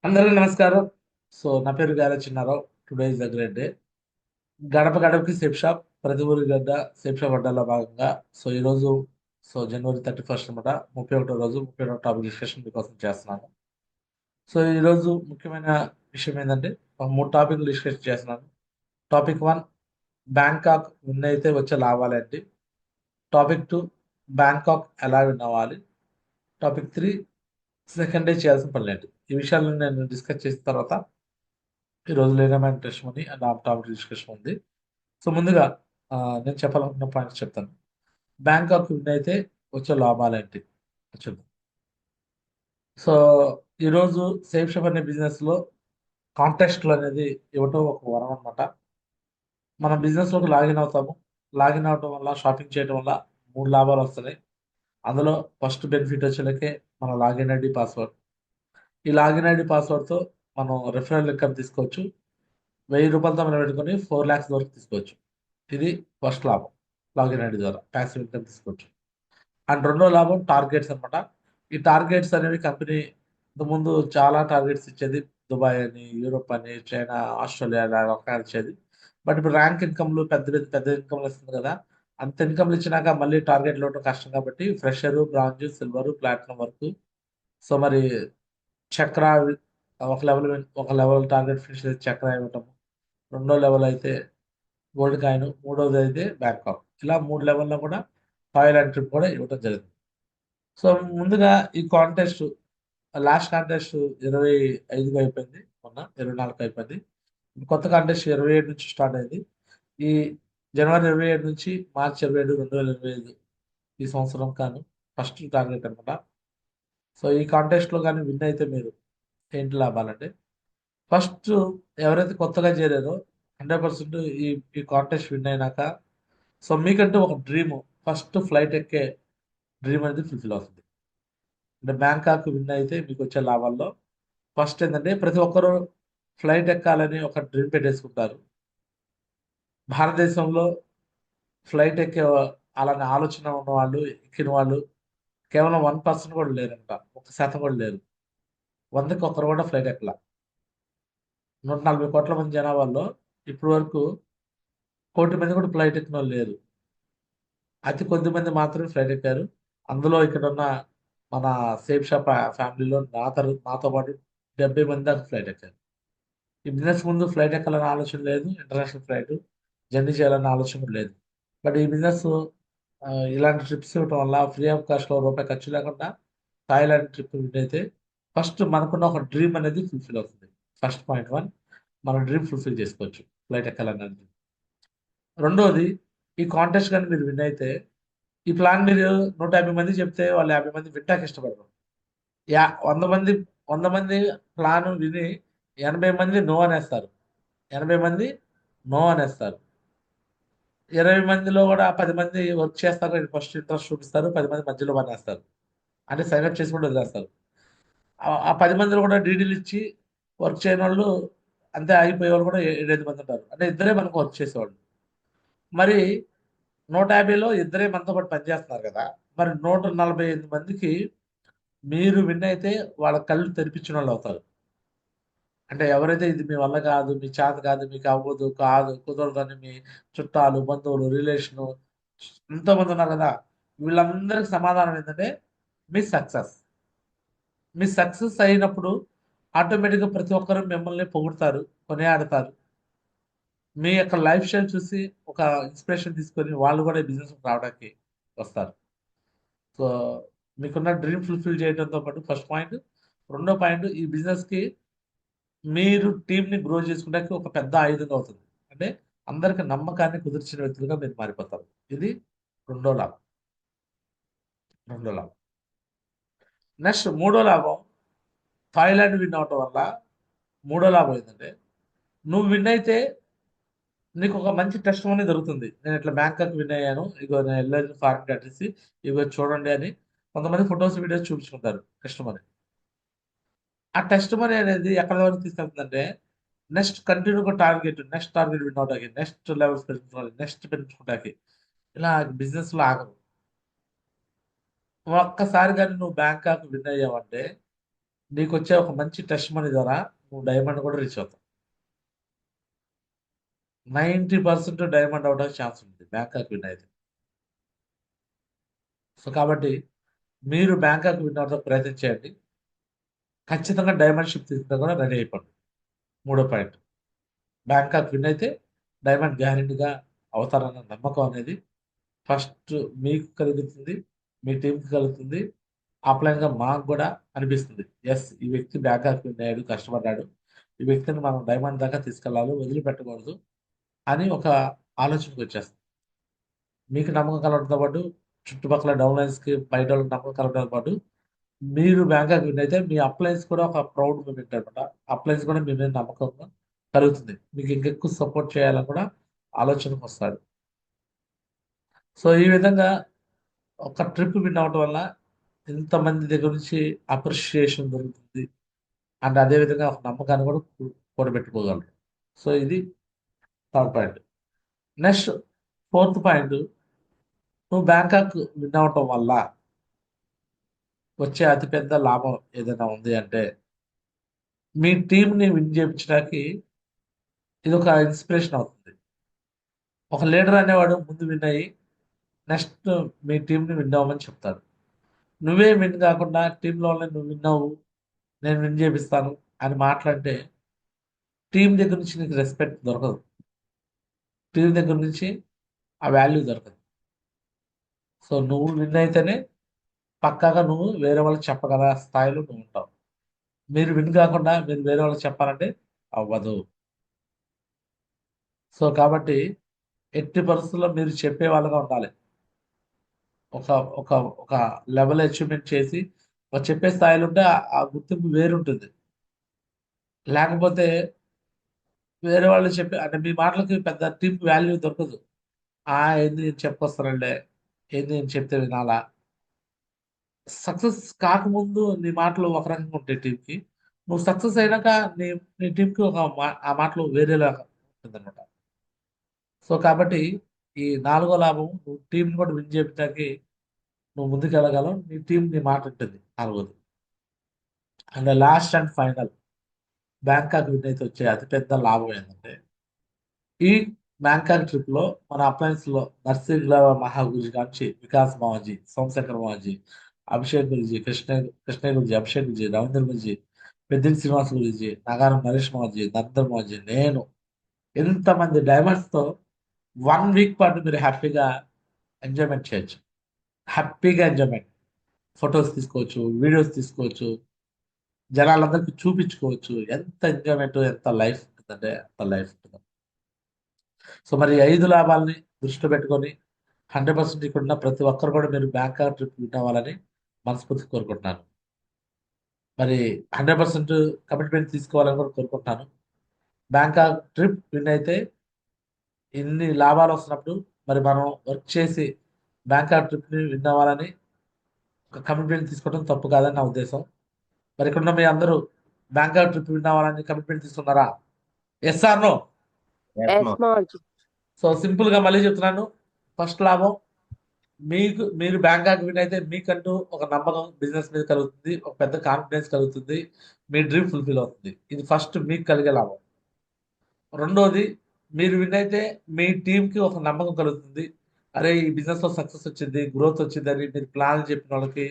అందరికీ నమస్కారం. నా పేరు Gara Chinnarao. Today is the great day. గడప గడపకి సేఫ్ షాప్, ప్రతి ఊరి గడ్డ సేఫ్ షాప్ అడ్డాలో భాగంగా ఈరోజు జనవరి 31 అనమాట. 31వ రోజు 31వ టాపిక్ డిస్కషన్ మీకోసం చేస్తున్నాను. ఈరోజు ముఖ్యమైన విషయం ఏంటంటే ఒక 3 టాపిక్‌లు డిస్కస్ చేస్తున్నాను. టాపిక్ 1 బ్యాంకాక్ విన్ అయితే వచ్చే లాభాలేంటి? టాపిక్ 2 బ్యాంకాక్ ఎలా విన్ అవ్వాలి? టాపిక్ 3 సెకండ్ డే చేయాల్సిన పనులేంటి? ఈ విషయాలను నేను డిస్కస్ చేసిన తర్వాత ఈరోజు లీనమైన test money and off topic discussion ఉంది. ముందుగా నేను చెప్పాలనుకున్న పాయింట్స్ చెప్తాను. బ్యాంకాక్ విన్ అయితే వచ్చే లాభాలేంటి చూద్దాం. సో ఈరోజు సేఫ్ షాప్ అనే బిజినెస్లో కాంటెస్ట్లు అనేది ఇవ్వటం ఒక వరం అనమాట. మనం బిజినెస్లోకి లాగిన్ అవుతాము. లాగిన్ అవటం వల్ల షాపింగ్ చేయడం వల్ల 3 లాభాలు వస్తున్నాయి. అందులో ఫస్ట్ బెనిఫిట్ వచ్చేలకే మన లాగిన్ ఐడి పాస్వర్డ్. ఈ లాగిన్ ఐడి పాస్వర్డ్తో మనం రెఫరల్ ఇన్కమ్ తీసుకోవచ్చు. రూ. 1000 మనం పెట్టుకొని 4,00,000 వరకు తీసుకోవచ్చు. ఇది ఫస్ట్ లాభం. లాగిన్ ఐడి ద్వారా ప్యాసివ్ ఇన్కమ్ తీసుకోవచ్చు. అండ్ రెండో లాభం టార్గెట్స్ అనమాట. ఈ టార్గెట్స్ అనేవి కంపెనీ ఇంతకుముందు చాలా టార్గెట్స్ ఇచ్చేది. దుబాయ్ అని, యూరోప్ అని, చైనా, ఆస్ట్రేలియా అలా రకాలు ఇచ్చేది. బట్ ఇప్పుడు ర్యాంక్ ఇన్కమ్‌లు పెద్ద పెద్ద పెద్ద ఇన్కమ్‌లు ఇస్తుంది కదా! అంత ఇన్కమ్‌లు ఇచ్చినాక మళ్ళీ టార్గెట్‌లు ఇవ్వడం కష్టం కాబట్టి ఫ్రెషరు, బ్రాంజ్, సిల్వరు, ప్లాటినం వరకు మరి చక్ర ఒక లెవెల్ టార్గెట్ ఫినిష్ చేసి చక్ర ఇవ్వటం. రెండో లెవెల్ అయితే గోల్డ్ కాయిన్, మూడోది అయితే బ్యాంకాక్. ఇలా 3 లెవెల్‌లో కూడా థాయిలాండ్ ట్రిప్ కూడా ఇవ్వటం జరిగింది. సో, ముందుగా ఈ కాంటెస్ట్ లాస్ట్ కాంటెస్ట్ 25కి అయిపోయింది. మొన్న 24కి అయిపోయింది. కొత్త కాంటెస్ట్ 27 నుంచి స్టార్ట్ అయింది. ఈ జనవరి 27 నుంచి మార్చి 27, 2025 ఈ సంవత్సరం గాను ఫస్ట్ టార్గెట్ అనమాట. ఈ కాంటెస్ట్‌లో గాని విన్ అయితే మీరు ఏంటి లాభాలంటే, ఫస్ట్ ఎవరైతే కొత్తగా చేరారో 100% ఈ ఈ కాంటెస్ట్ విన్ అయినాక మీకంటూ ఒక డ్రీమ్, ఫస్ట్ ఫ్లైట్ ఎక్కే డ్రీమ్ అనేది ఫుల్‌ఫిల్ అవుతుంది. అంటే బ్యాంకాక్ విన్ అయితే మీకొచ్చే లాభాల్లో ఫస్ట్ ఏంటంటే ప్రతి ఒక్కరు ఫ్లైట్ ఎక్కాలని ఒక డ్రీమ్ పెట్టేసుకుంటారు. భారతదేశంలో ఫ్లైట్ ఎక్కే అలాంటి ఆలోచన ఉన్నవాళ్ళు, ఎక్కిన వాళ్ళు కేవలం 1% కూడా లేరంట. 1% కూడా లేరు. 100కి ఒకరు కూడా ఫ్లైట్ ఎక్కల. 140,00,00,000 మంది జనాభాలో ఇప్పటి వరకు 1,00,00,000 మంది కూడా ఫ్లైట్ ఎక్కినోళ్ళు లేరు. అతి కొద్ది మంది మాత్రమే ఫ్లైట్ ఎక్కారు. అందులో ఇక్కడున్న మన సేఫ్ షాప్ ఫ్యామిలీలో నాతో పాటు 70 మంది దాకా ఫ్లైట్ ఎక్కారు. ఈ బిజినెస్ ముందు ఫ్లైట్ ఎక్కాలన్న ఆలోచన లేదు. ఇంటర్నేషనల్ ఫ్లైట్ జర్నీ చేయాలన్న ఆలోచన కూడా లేదు. బట్ ఈ బిజినెస్ ఇలాంటి ట్రిప్స్ ఇవ్వటం వల్ల ఫ్రీ ఆఫ్ కాస్ట్‌లో రూపాయి ఖర్చు లేకుండా థాయిలాండ్ ట్రిప్ విన్ అయితే ఫస్ట్ మనకున్న ఒక డ్రీమ్ అనేది ఫుల్‌ఫిల్ అవుతుంది. ఫస్ట్ పాయింట్ 1 మన డ్రీమ్ ఫుల్‌ఫిల్ చేసుకోవచ్చు. ఫ్లైట్ ఎక్కాలన్నది. రెండోది ఈ కాంటెస్ట్ గాని మీరు విన్ అయితే ఈ ప్లాన్ మీరు 150 మందికి చెప్తే వాళ్ళు 50 మంది వినటానికి ఇష్టపడరు. 100 మంది 100 మంది ప్లాన్ విని 80 మంది నో అనేస్తారు. 80 మంది నో అనేస్తారు. 20 మందిలో కూడా 10 మంది వర్క్ చేస్తారు. ఫస్ట్ ఇంట్రెస్ట్ చూపిస్తారు. 10 మంది మధ్యలో మానేస్తారు. అంటే సైన్ అప్ చేసి కూడా వదిలేస్తారు. ఆ 10 మందిలో కూడా డీడీలు ఇచ్చి వర్క్ చేయనోళ్ళు అంతే ఆగిపోయేవాళ్ళు కూడా 7, 8 మంది ఉంటారు. అంటే ఇద్దరే మనకు వర్క్ చేసేవాళ్ళు. మరి 150లో ఇద్దరే మనతో పాటు పనిచేస్తున్నారు కదా! మరి 148 మందికి మీరు విన్ అయితే వాళ్ళ కళ్ళు తెరిపించినోళ్ళు అవుతారు. అంటే ఎవరైతే ఇది మీ వల్ల కాదు, మీ చేత కాదు, మీకు అవ్వదు, కాదు, కుదరదని మీ చుట్టాలు, బంధువులు, రిలేషను ఎంతోమంది ఉన్నారు కదా! వీళ్ళందరికి సమాధానం ఏంటంటే మీ సక్సెస్. మీ సక్సెస్ అయినప్పుడు ఆటోమేటిక్‌గా ప్రతి ఒక్కరు మిమ్మల్ని పొగుడుతారు, కొనియాడతారు. మీ యొక్క లైఫ్ స్టైల్ చూసి ఒక ఇన్‌స్పిరేషన్ తీసుకొని వాళ్ళు కూడా ఈ బిజినెస్‌లోకి రావడానికి వస్తారు. సో, మీకున్న డ్రీమ్ ఫుల్‌ఫిల్ చేయడంతో పాటు ఫస్ట్ పాయింట్. రెండో పాయింట్ ఈ బిజినెస్‌కి మీరు టీమ్‌ని గ్రో చేసుకోవడానికి ఒక పెద్ద ఆయుధంగా అవుతుంది. అంటే అందరికి నమ్మకాన్ని కుదిర్చిన వ్యక్తులుగా మీరు మారిపోతారు. ఇది రెండో లాభం. రెండో లాభం. నెక్స్ట్ మూడో లాభం థాయిలాండ్ విన్ అవ్వటం వల్ల మూడో లాభం ఏంటంటే, నువ్వు విన్ అయితే నీకొక మంచి టెస్టిమనీ దొరుకుతుంది. నేను ఇట్లా బ్యాంకాక్ విన్ అయ్యాను. ఇగో నేను ఎళ్ళాను ఫారిన్ కంట్రీస్‌కి. ఇగో చూడండి అని కొంతమంది ఫోటోస్, వీడియోస్ చూపించుకుంటారు టెస్టిమనీ. ఆ టెస్టిమనీ అనేది ఎక్కడి వరకు తీసుకెళ్తుందంటే, నెక్స్ట్ టార్గెట్ విన్ అవ్వడానికి, నెక్స్ట్ లెవెల్స్ పెంచుకోవాలి, నెక్స్ట్ పెంచుకోవడానికి. ఇలా బిజినెస్‌లో ఆగవు. ఒక్కసారి గాని నువ్వు బ్యాంకాక్ విన్ అయ్యావంటే, నీకు వచ్చే ఒక మంచి టెస్ట్ మనీ ద్వారా నువ్వు డైమండ్ కూడా రీచ్ అవుతావు. 90% డైమండ్ అవడానికి ఛాన్స్ ఉంది బ్యాంకాక్ విన్ అయితే. సో కాబట్టి మీరు బ్యాంకాక్ విన్ అవడానికి ప్రయత్నం చేయండి. ఖచ్చితంగా డైమండ్ షిప్ తీసుకుంటే కూడా రెడీ అయిపోండి. మూడో పాయింట్, బ్యాంకాక్ విన్ అయితే డైమండ్ గ్యారెంటీగా అవుతారన్న నమ్మకం అనేది ఫస్ట్ మీకు కలుగుతుంది, మీ టీంకి కలుగుతుంది, ఆఫ్లైన్గా మాకు కూడా అనిపిస్తుంది. ఎస్, ఈ వ్యక్తి బ్యాంకాక్ విన్ అయ్యాడు, కష్టపడ్డాడు, ఈ వ్యక్తిని మనం డైమండ్ దాకా తీసుకెళ్ళాలి, వదిలిపెట్టకూడదు అని ఒక ఆలోచనకు వచ్చేస్తుంది. మీకు నమ్మకం కలగడంతో పాటు చుట్టుపక్కల డౌన్లైన్స్కి బయట వాళ్ళకి నమ్మకం కలగడంతో పాటు మీరు బ్యాంకాక్ విన్ అయితే మీ అప్లయన్స్ కూడా ఒక ప్రౌడ్ మూమెంట్ అనమాట. అప్లయన్స్ కూడా మీ మీద నమ్మకం కలుగుతుంది, మీకు ఇంకెక్కువ సపోర్ట్ చేయాలని కూడా ఆలోచనకు వస్తాడు. సో ఈ విధంగా ఒక ట్రిప్ విన్ అవడం వల్ల ఇంతమంది దగ్గర నుంచి అప్రిషియేషన్ దొరుకుతుంది, అండ్ అదేవిధంగా ఒక నమ్మకాన్ని కూడా కూడబెట్టుకోగలరు. సో ఇది third point. Next fourth point, నువ్వు బ్యాంకాక్ విన్ అవటం వల్ల వచ్చే అతిపెద్ద లాభం ఏదైనా ఉంది అంటే మీ టీంని విన్ చేయించడానికి ఇది ఒక ఇన్స్పిరేషన్ అవుతుంది. ఒక లీడర్ అనేవాడు ముందు విన్ అయ్యి నెక్స్ట్ మీ టీంని విన్ అవ్వమని చెప్తాడు. నువ్వే విన్ కాకుండా టీంలో నువ్వు విన్ అవ్వు, నేను విన్ చేపిస్తాను అని మాట్లాడితే టీం దగ్గర నుంచి నీకు రెస్పెక్ట్ దొరకదు, టీం దగ్గర నుంచి ఆ వాల్యూ దొరకదు. సో నువ్వు విన్ అయితేనే పక్కాగా నువ్వు వేరే వాళ్ళకి చెప్పగల స్థాయిలో నువ్వు ఉంటావు. మీరు విన్ కాకుండా మీరు వేరే వాళ్ళకి చెప్పాలంటే అవ్వదు. సో కాబట్టి ఎట్టి పరిస్థితుల్లో మీరు చెప్పే వాళ్ళగా ఉండాలి. ఒక ఒక ఒక లెవెల్ అచీవ్మెంట్ చేసి ఒక చెప్పే స్థాయిలో ఉంటే ఆ గుర్తింపు వేరుంటుంది. లేకపోతే వేరే వాళ్ళు చెప్పే అంటే మీ మాటలకి పెద్ద టీంకి వాల్యూ దొరకదు. ఏంది నేను చెప్పుకొస్తానండి, ఏంది నేను చెప్తే వినాలా. సక్సెస్ కాకముందు నీ మాటలు ఒక రకంగా ఉంటాయి టీంకి, నువ్వు సక్సెస్ అయినాక నీ నీ టీంకి ఆ మాటలు వేరేలాగా ఉంటుందన్నమాట. సో కాబట్టి ఈ నాలుగో లాభం, నువ్వు టీంని కూడా విన్ చేయడానికి నువ్వు ముందుకెళ్ళగలవు, నీ టీం నీ మాట ఉంటుంది నాలుగోది. And last and final, Bangkok win అయితే వచ్చే అతిపెద్ద లాభం ఏంటంటే ఈ బ్యాంకాక్ ట్రిప్ లో మన అప్లయన్స్ లో నర్సింగ్ మహాగురుజీ కాంచి వికాస్ మావజీ, సోమశేఖర్ మావజీ, అభిషేక్ గురుజీ, కృష్ణ గురుజీ, అభిషేక్ గురుజీ, రవీంద్ర గురుజీ, పెద్దిరి శ్రీనివాస్ గురుజీ, నగారం నరేష్ మావజీ, నరేంద్ర మావజీ, నేను, ఎంతమంది డైమండ్స్ తో 1 వీక్ పాటు మీరు హ్యాపీగా ఎంజాయ్మెంట్ చేయొచ్చు. హ్యాపీగా ఎంజాయ్మెంట్, ఫొటోస్ తీసుకోవచ్చు, వీడియోస్ తీసుకోవచ్చు, జనాలందరికీ చూపించుకోవచ్చు. ఎంత ఎంజాయ్మెంట్, ఎంత లైఫ్ ఉంటుందంటే అంత లైఫ్ ఉంటుంది. సో మరి ఈ 5 లాభాలని దృష్టిలో పెట్టుకొని 100% ఇక్కడ ఉన్న ప్రతి ఒక్కరు కూడా మీరు బ్యాంకాక్ ట్రిప్ విన్ అవ్వాలని మనస్ఫూర్తి కోరుకుంటున్నాను. మరి 100% కమిట్మెంట్ తీసుకోవాలని కూడా కోరుకుంటున్నాను. బ్యాంకాక్ ట్రిప్ విన్ అయితే ఇన్ని లాభాలు వస్తున్నప్పుడు మరి మనం వర్క్ చేసి బ్యాంకాక్ ట్రిప్ని విన్ అవ్వాలని ఒక కమిట్మెంట్ తీసుకోవడం తప్పు కాదని నా ఉద్దేశం. మరి ఇక్కడ ఉన్న మీ అందరూ బ్యాంకాక్ ట్రిప్ విన్ అవ్వాలని కమిట్మెంట్ తీసుకున్నారా? Yes or no? Yes, yes ma'am. మాజీ. సో సింపుల్ గా మళ్ళీ చెప్తున్నాను. ఫస్ట్ లాభం, మీరు బ్యాంకాక్ విన్ అయితే మీకంటూ ఒక నమ్మకం బిజినెస్ మీద కలుగుతుంది, ఒక పెద్ద కాన్ఫిడెన్స్ కలుగుతుంది, మీ డ్రీమ్ ఫుల్ఫిల్ అవుతుంది. ఇది ఫస్ట్ మీకు కలిగే లాభం. రెండోది, మీరు విన్ అయితే మీ టీంకి ఒక నమ్మకం కలుగుతుంది. అరే ఈ బిజినెస్ లో సక్సెస్ వచ్చింది, గ్రోత్ వచ్చింది అని మీరు ప్లాన్ చెప్పిన వాళ్ళకి,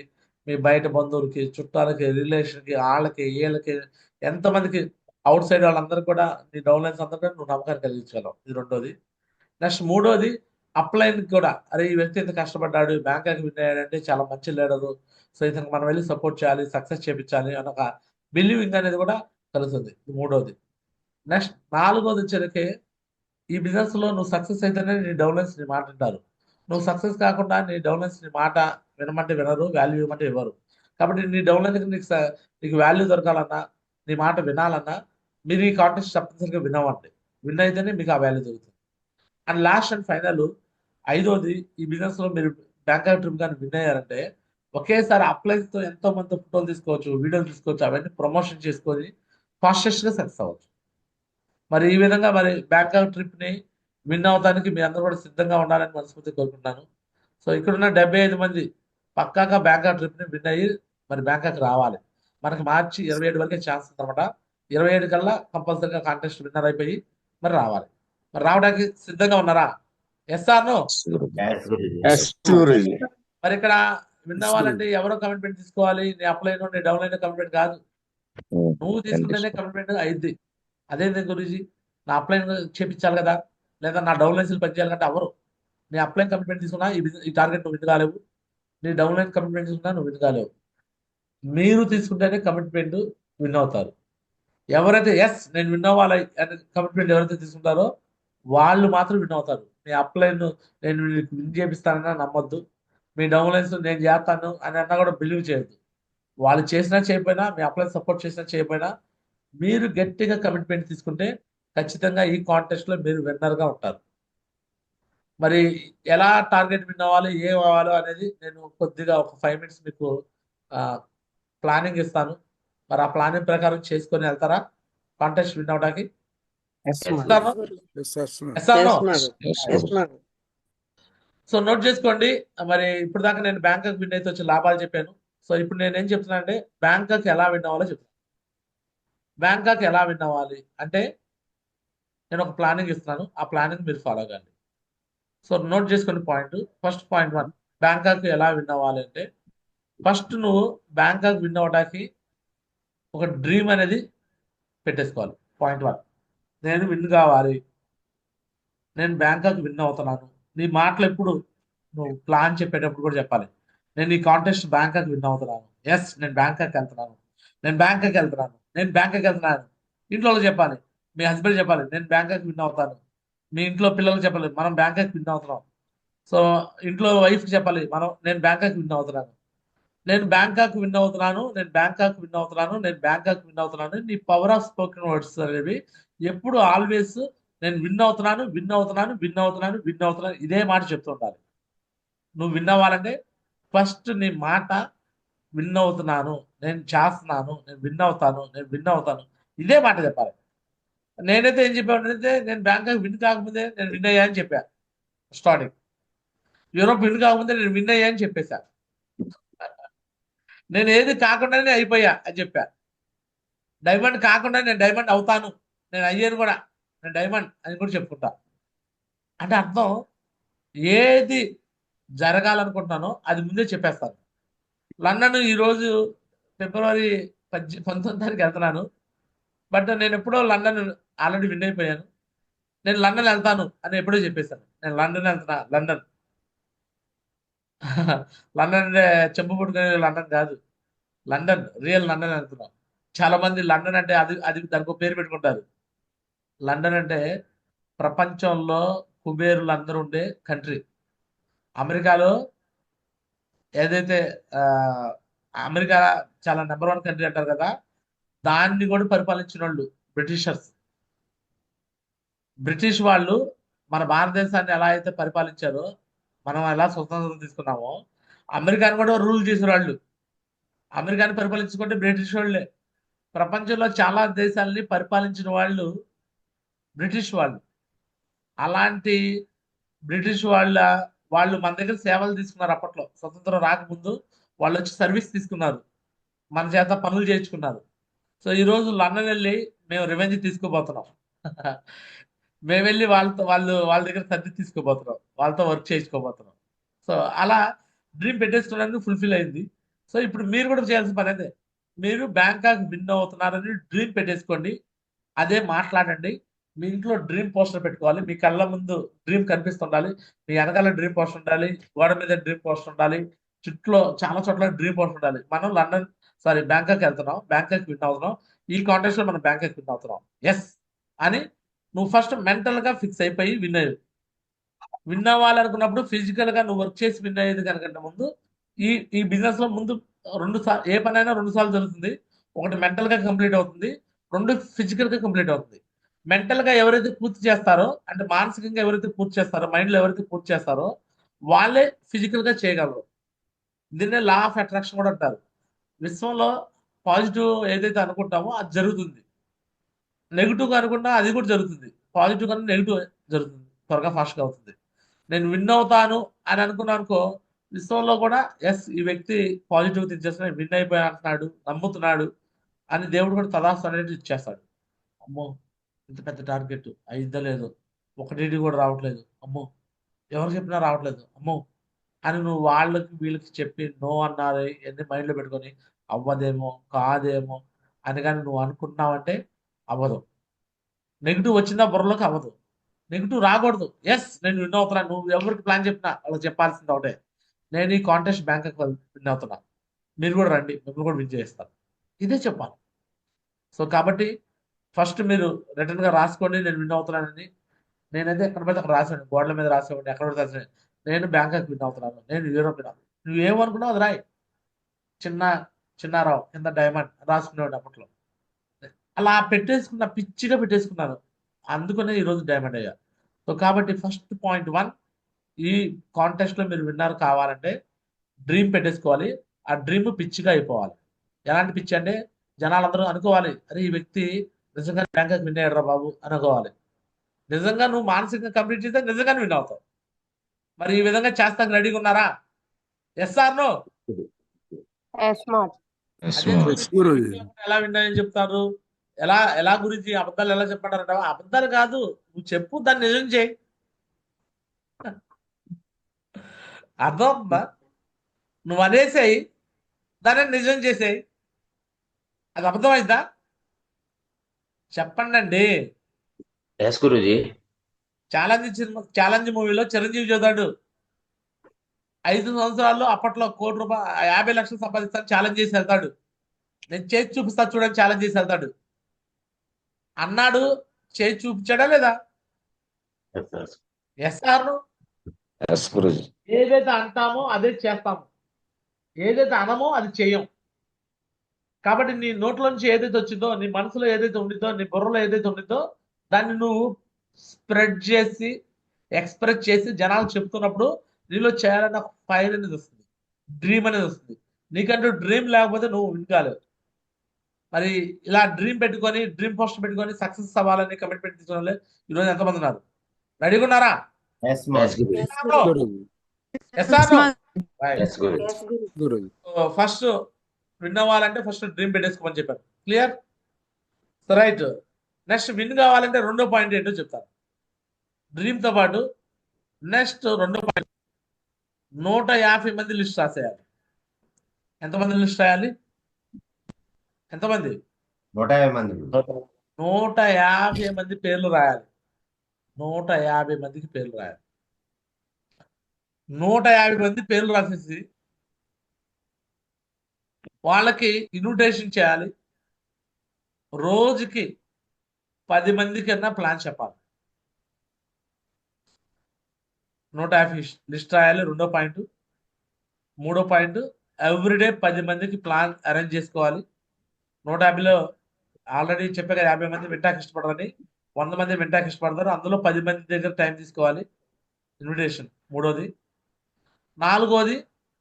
మీ బయట బంధువులకి, చుట్టాలకి, రిలేషన్కి, వాళ్ళకి, వీళ్ళకి, ఎంతమందికి అవుట్ సైడ్ వాళ్ళందరూ కూడా నీ డౌన్లైన్స్ అందరూ కూడా నువ్వు నమ్మకాన్ని కలిగించగలవు. ఇది రెండోది. నెక్స్ట్ మూడోది, అప్లైన్ కూడా అరే ఈ వ్యక్తి ఎంత కష్టపడ్డాడు, బ్యాంకాక్ విన్ అయ్యాడంటే చాలా మంచి లీడరు, సో ఇతనికి మనం వెళ్ళి సపోర్ట్ చేయాలి, సక్సెస్ చేయించాలి అని ఒక బిలీవింగ్ అనేది కూడా కలుగుతుంది. ఇది మూడోది. నెక్స్ట్ నాలుగోది వచ్చేసరికి ఈ బిజినెస్ లో నువ్వు సక్సెస్ అయితేనే నీ డౌన్లైన్స్ నీ మాట వింటారు. నువ్వు సక్సెస్ కాకుండా నీ డౌన్లైన్స్ నీ మాట వినమంటే వినరు, వాల్యూ ఇవ్వమంటే ఇవ్వరు. కాబట్టి నీ డౌన్లైన్కి నీకు వాల్యూ దొరకాలన్నా, నీ మాట వినాలన్నా మీరు ఈ కాంటెస్ట్ తప్పనిసరిగా వినవండి. విన్ అయితేనే మీకు ఆ వాల్యూ దొరుకుతుంది. అండ్ లాస్ట్ అండ్ ఫైనల్ ఐదోది, ఈ బిజినెస్ లో మీరు బ్యాంకాక్ ట్రిప్ కానీ విన్ అయ్యారంటే ఒకేసారి అప్లైన్స్ తో ఎంతో మంది ఫోటోలు తీసుకోవచ్చు, వీడియోలు తీసుకోవచ్చు, అవన్నీ ప్రమోషన్ చేసుకొని ఫాస్టెస్ట్ గా సక్సెస్ అవ్వచ్చు. మరి ఈ విధంగా మరి బ్యాంకాక్ ట్రిప్ ని విన్ అవడానికి మీ అందరూ కూడా సిద్ధంగా ఉండాలని మనస్ఫూర్తి కోరుకుంటున్నాను. సో ఇక్కడున్న 75 మంది పక్కాగా బ్యాంకాక్ ట్రిప్ ని విన్ అయ్యి మరి బ్యాంకాక్ రావాలి. మనకి మార్చి 27 వరకే ఛాన్స్ ఉందన్నమాట. 27 కల్లా కంపల్సరీగా కాంటెస్ట్ విన్నర్ అయిపోయి మరి రావాలి. మరి రావడానికి సిద్ధంగా ఉన్నారా? Yes or no? Yes Guruji. Yes Guruji. మరి ఇక్కడ విన్ అవ్వాలంటే ఎవరో కమిట్మెంట్ తీసుకోవాలి. నీ అప్లైన్ నీ డౌన్ అయిన కమిట్మెంట్ కాదు, నువ్వు తీసుకుంటేనే కమిట్మెంట్ అయింది. అదేంటి గురూజీ, నా అప్లైన్ చేపించాలి కదా, లేదా నా డౌన్ లైన్స్ పనిచేయాలంటే ఎవరు? నీ అప్లైన్ కమిట్మెంట్ తీసుకున్నా ఈ టార్గెట్ నువ్వు విన్ కాలేవు, నీ డౌన్ లైన్ కమిట్మెంట్ తీసుకున్నా నువ్వు విన్ కాలేవు. మీరు తీసుకుంటేనే కమిట్మెంట్ విన్ అవుతారు. ఎవరైతే ఎస్ నేను విన్ అవ్వాలి అనే కమిట్మెంట్ ఎవరైతే తీసుకుంటారో వాళ్ళు మాత్రం విన్ అవుతారు. మీ అప్లైన్ నేను విన్ చేపిస్తానన్నా నమ్మొద్దు, మీ డౌన్ లైన్స్ నేను చేస్తాను అని అన్నా కూడా బిలీవ్ చేయొద్దు. వాళ్ళు చేసినా చేయకపోయినా, మీ అప్లైన్ సపోర్ట్ చేసినా చేయకపోయినా, మీరు గట్టిగా కమిట్మెంట్ తీసుకుంటే ఖచ్చితంగా ఈ కాంటెస్ట్ లో మీరు విన్నర్ గా ఉంటారు. మరి ఎలా టార్గెట్ విన్ అవ్వాలి, ఏం అవ్వాలో అనేది నేను కొద్దిగా ఒక 5 minutes మీకు ప్లానింగ్ ఇస్తాను. మరి ఆ ప్లానింగ్ ప్రకారం చేసుకొని వెళ్తారా కాంటెస్ట్ విన్ అవడానికి? సో నోట్ చేసుకోండి. మరి ఇప్పుడు దాకా నేను బ్యాంకాక్ విన్ అయితే వచ్చే లాభాలు చెప్పాను. సో ఇప్పుడు నేను ఏం చెప్తున్నా అంటే బ్యాంకాక్ ఎలా విన్ అవ్వాలో చెప్తాను. బ్యాంకాక్ ఎలా విన్ అవ్వాలి అంటే నేను ఒక ప్లానింగ్ ఇస్తున్నాను, ఆ ప్లానింగ్ మీరు ఫాలో కండి. సో నోట్ చేసుకోండి పాయింట్. ఫస్ట్ పాయింట్ 1, బ్యాంకాక్ ఎలా విన్ అవ్వాలి అంటే ఫస్ట్ నువ్వు బ్యాంకాక్ విన్ అవ్వడానికి ఒక డ్రీమ్ అనేది పెట్టేసుకోవాలి. పాయింట్ 1, నేను విన్ కావాలి, నేను బ్యాంకాక్ విన్ అవుతున్నాను. నీ మాటలు ఎప్పుడు నువ్వు ప్లాన్ చెప్పేటప్పుడు కూడా చెప్పాలి, నేను ఈ కాంటెస్ట్ బ్యాంకాక్ విన్ అవుతున్నాను, ఎస్ నేను బ్యాంకాక్ వెళ్తున్నాను, నేను బ్యాంకాక్ వెళ్తున్నాను, నేను బ్యాంకాక్ వెళ్తున్నాను. ఇంట్లో చెప్పాలి, మీ హస్బెండ్ చెప్పాలి నేను బ్యాంకాక్ విన్ అవుతాను, మీ ఇంట్లో పిల్లలకు చెప్పాలి మనం బ్యాంకాక్ విన్ అవుతున్నాం. సో ఇంట్లో వైఫ్కి చెప్పాలి నేను బ్యాంకాక్ విన్ అవుతున్నాను, నేను బ్యాంకాక్ విన్ అవుతున్నాను, నేను బ్యాంకాక్ విన్ అవుతున్నాను, నేను బ్యాంకాక్ విన్ అవుతున్నాను. నీ పవర్ ఆఫ్ స్పోకెన్ వర్డ్స్ అనేవి ఎప్పుడు ఆల్వేస్ నేను విన్ అవుతున్నాను, విన్ అవుతున్నాను, విన్ అవుతున్నాను, విన్ అవుతున్నాను, ఇదే మాట చెప్తుండాలి. నువ్వు విన్ అవ్వాలంటే ఫస్ట్ నీ మాట విన్ అవుతున్నాను, నేను చేస్తున్నాను, నేను విన్ అవుతాను, నేను విన్ అవుతాను, ఇదే మాట చెప్పాలి. నేనైతే ఏం చెప్పానంటే నేను బ్యాంకాక్ విన్ కాకముందే నేను విన్ అయ్యా అని చెప్పా. స్టార్టింగ్ యూరోప్ విన్ కాకముందే నేను విన్ అయ్యా అని చెప్పేశా. నేను ఏది కాకుండానే అయిపోయా అని చెప్పా. డైమండ్ కాకుండా నేను డైమండ్ అవుతాను, నేను అయ్యాను కూడా, నేను డైమండ్ అని కూడా చెప్పుకుంటా. అంటే అర్థం ఏది జరగాలనుకుంటున్నానో అది ముందే చెప్పేస్తాను. లండన్ ఈరోజు ఫిబ్రవరి 19 వెళ్తున్నాను, బట్ నేను ఎప్పుడో లండన్ ఆల్రెడీ విన్ అయిపోయాను. నేను లండన్ వెళ్తాను అని ఎప్పుడో చెప్పేశాను. నేను లండన్ వెళ్తున్నా, లండన్ లండన్ అంటే చెంపు పుట్టుకునే లండన్ కాదు, లండన్ రియల్ లండన్ వెళ్తున్నాం. చాలా మంది లండన్ అంటే అది అది దానికి పేరు పెట్టుకుంటారు. లండన్ అంటే ప్రపంచంలో కుబేరులు అందరూ ఉండే కంట్రీ. అమెరికాలో ఏదైతే అమెరికా చాలా నెంబర్ 1 కంట్రీ అంటారు కదా, దాన్ని కూడా పరిపాలించిన వాళ్ళు బ్రిటిషర్స్. బ్రిటిష్ వాళ్ళు మన భారతదేశాన్ని ఎలా అయితే పరిపాలించారో, మనం ఎలా స్వతంత్రం తీసుకున్నామో, అమెరికాని కూడా రూల్ చేసిన వాళ్ళు. అమెరికాని పరిపాలించుకుంటే బ్రిటిష్ వాళ్ళే. ప్రపంచంలో చాలా దేశాలని పరిపాలించిన వాళ్ళు బ్రిటిష్ వాళ్ళు. అలాంటి బ్రిటిష్ వాళ్ళు మన దగ్గర సేవలు తీసుకున్నారు. అప్పట్లో స్వతంత్రం రాకముందు వాళ్ళు వచ్చి సర్వీస్ తీసుకున్నారు, మన చేత పనులు చేయించుకున్నారు. సో ఈరోజు లండన్ వెళ్ళి మేము రివెంజ్ తీసుకోబోతున్నాం. మేము వెళ్ళి వాళ్ళ దగ్గర సర్వీస్ తీసుకోబోతున్నాం, వాళ్ళతో వర్క్ చేయించుకోబోతున్నాం. సో అలా డ్రీమ్ పెట్టేసుకోవడానికి ఫుల్ఫిల్ అయింది. సో ఇప్పుడు మీరు కూడా చేయాల్సిన పని అదే, మీరు బ్యాంకాక్ విన్ అవుతున్నారని డ్రీమ్ పెట్టేసుకోండి, అదే మాట్లాడండి. మీ ఇంట్లో డ్రీమ్ పోస్టర్ పెట్టుకోవాలి, మీ కళ్ళ ముందు డ్రీమ్ కనిపిస్తుండాలి, మీ వెనకాల డ్రీమ్ పోస్టర్ ఉండాలి, గోడ మీద డ్రీమ్ పోస్టర్ ఉండాలి, చుట్టూ చాలా చోట్ల డ్రీమ్ పోస్టర్ ఉండాలి. మనం బ్యాంకాక్ వెళ్తున్నాం, బ్యాంకాక్ విన్ అవుతున్నాం, ఈ కాంటెస్ట్ లో మనం బ్యాంకాక్ విన్ అవుతున్నాం ఎస్ అని నువ్వు ఫస్ట్ మెంటల్ గా ఫిక్స్ అయిపోయి విన్ అవ్వాలనుకున్నప్పుడు ఫిజికల్ గా నువ్వు వర్క్ చేసి విన్ అయ్యేది కనుకంటే ముందు ఈ ఈ బిజినెస్ లో ముందు 2 సార్లు ఏ పనైనా 2 సార్లు జరుగుతుంది. ఒకటి మెంటల్ గా కంప్లీట్ అవుతుంది, 2 ఫిజికల్ గా కంప్లీట్ అవుతుంది. మెంటల్ గా ఎవరైతే పూర్తి చేస్తారో, అంటే మానసికంగా ఎవరైతే పూర్తి చేస్తారో, మైండ్ లో ఎవరైతే పూర్తి చేస్తారో వాళ్ళే ఫిజికల్ గా చేయగలరు. దీన్నే లా ఆఫ్ అట్రాక్షన్ కూడా అంటారు. విశ్వంలో పాజిటివ్ ఏదైతే అనుకుంటామో అది జరుగుతుంది, నెగిటివ్ గా అనుకుంటా అది కూడా జరుగుతుంది, పాజిటివ్ కన్నా నెగిటివ్ జరుగుతుంది, త్వరగా ఫాస్ట్ గా అవుతుంది. నేను విన్ అవుతాను అని అనుకున్నాను అనుకో, విశ్వంలో కూడా ఎస్ ఈ వ్యక్తి పాజిటివ్ థింక్ చేస్తున్నాడు, విన్ అయిపోయా అంటున్నాడు, నమ్ముతున్నాడు అని దేవుడు కూడా తదాస్తు అనేది ఇచ్చేస్తాడు. అమ్మో ఇంత పెద్ద టార్గెట్ అయిద్దా లేదు, ఒకటి కూడా రావట్లేదు, అమ్మో ఎవరు చెప్పినా రావట్లేదు, అమ్మో అని నువ్వు వాళ్ళకి వీళ్ళకి చెప్పి నో అన్నారు ఎన్ని మైండ్లో పెట్టుకొని అవ్వదేమో కాదేమో అని కానీ నువ్వు అనుకుంటున్నావంటే అవ్వదు. నెగిటివ్ వచ్చిందా బుర్రలోకి అవ్వదు. నెగిటివ్ రాకూడదు. ఎస్ నేను విన్ అవుతున్నా, నువ్వు ఎవరికి ప్లాన్ చెప్పినా వాళ్ళకి చెప్పాల్సింది ఒకటే, నేను ఈ కాంటెస్ట్ బ్యాంక్ విన్ అవుతున్నా, మీరు కూడా రండి, మిమ్మల్ని కూడా విన్ చేస్తాను, ఇదే చెప్పాలి. సో కాబట్టి ఫస్ట్ మీరు రిటర్న్గా రాసుకోండి నేను విన్ అవుతున్నానని. నేనైతే ఎక్కడ పడితే అక్కడ రాసాను, గోడల మీద రాసేవాడిని, ఎక్కడ పడితే రాసాను నేను బ్యాంకాక్ విన్ అవుతున్నాను, నేను యూరోప్ విన్ అవుతున్నాను. నువ్వేమనుకున్నావు అది రాయి. చిన్న చిన్నారావు కింద డైమండ్ రాసుకునేవాడు అప్పట్లో. అలా పెట్టేసుకున్న, పిచ్చిగా పెట్టేసుకున్నాను, అందుకనే ఈరోజు డైమండ్ అయ్యా. సో కాబట్టి ఫస్ట్ పాయింట్ 1, ఈ కాంటెస్ట్లో మీరు విన్నర్ కావాలంటే డ్రీమ్ పెట్టేసుకోవాలి. ఆ డ్రీమ్ పిచ్చిగా అయిపోవాలి. ఎలాంటి పిచ్చి అంటే జనాలందరూ అనుకోవాలి, అరే ఈ వ్యక్తి నిజంగా బ్యాంకాక్ విన్ అయ్యాడు రా బాబు అనుకోవాలి. నిజంగా నువ్వు మానసికంగా కంప్లీట్ చేస్తే నిజంగానే విన్ అవుతావు. మరి ఈ విధంగా చేస్తానికి రెడీగా ఉన్నారా? Yes or no? అదే ఎలా విన్నాయని చెప్తారు? ఎలా ఎలా గురించి అబద్ధాలు ఎలా చెప్పంటారంట? అబద్ధాలు కాదు, నువ్వు చెప్పు, దాన్ని నిజం చేయి. అర్థం అవుతుందా? నువ్వు అనేసేయి, దాన్ని నిజం చేసేయి. అది అబద్ధమైందా? చెప్పండి అండి. గురుజీ ఛాలెంజ్ మూవీలో చిరంజీవి చదువుతాడు, 5 సంవత్సరాల్లో అప్పట్లో ₹1,00,00,000 50 లక్షలు సంపాదిస్తాను ఛాలెంజ్ చేసి వెళ్తాడు. నేను చేసి చూపిస్తా చూడని ఛాలెంజ్ చేసి వెళ్తాడు అన్నాడు. చేసి చూపించాడా లేదా? Yes or no? ఏదైతే అంటామో అదే చేస్తాము, ఏదైతే అనమో అది చెయ్యం. కాబట్టి నీ నోట్లోంచి ఏదైతే వచ్చిందో, నీ మనసులో ఏదైతే ఉండిద్దో, నీ బుర్రలో ఏదైతే ఉండిద్దో దాన్ని నువ్వు స్ప్రెడ్ చేసి ఎక్స్ప్రెస్ చేసి జనాలు చెప్తున్నప్పుడు నీలో చేయాలన్న ఫైర్ అనేది వస్తుంది, డ్రీమ్ అనేది వస్తుంది. నీకంటూ డ్రీమ్ లేకపోతే నువ్వు వినగాలేవు. మరి ఇలా డ్రీమ్ పెట్టుకొని, డ్రీమ్ పోస్ట్ పెట్టుకొని సక్సెస్ అవ్వాలని కమిట్మెంట్ తీసుకోవాలి. ఈరోజు ఎంతమంది ఉన్నారు? రెడీగా ఉన్నారా? ఫస్ట్ విన్ అవ్వాలంటే ఫస్ట్ డ్రీమ్ పెట్టేసుకోమని చెప్పారు. క్లియర్? రైట్. నెక్స్ట్ విన్ కావాలంటే రెండో పాయింట్ ఏంటో చెప్తాను. డ్రీమ్తో పాటు నెక్స్ట్ రెండో పాయింట్, 150 మంది లిస్ట్ రాసేయాలి. ఎంతమంది లిస్ట్ రాయాలి? ఎంతమంది? 150 మంది పేర్లు రాయాలి. 150 మందికి పేర్లు రాయాలి. 150 మంది పేర్లు రాసేసి వాళ్ళకి ఇన్విటేషన్ చేయాలి. రోజుకి 10 మందికన్నా ప్లాన్ చెప్పాలి. 150 లిస్ట్ రాయాలి. రెండో పాయింట్. మూడో పాయింట్, ఎవ్రీడే 10 మందికి ప్లాన్ అరేంజ్ చేసుకోవాలి. 150లో ఆల్రెడీ చెప్పే కదా 50 మంది వింటాకి ఇష్టపడరని, 100 మంది వింటాకి ఇష్టపడతారు. అందులో 10 మంది దగ్గర టైం తీసుకోవాలి ఇన్విటేషన్. మూడోది. నాలుగోది,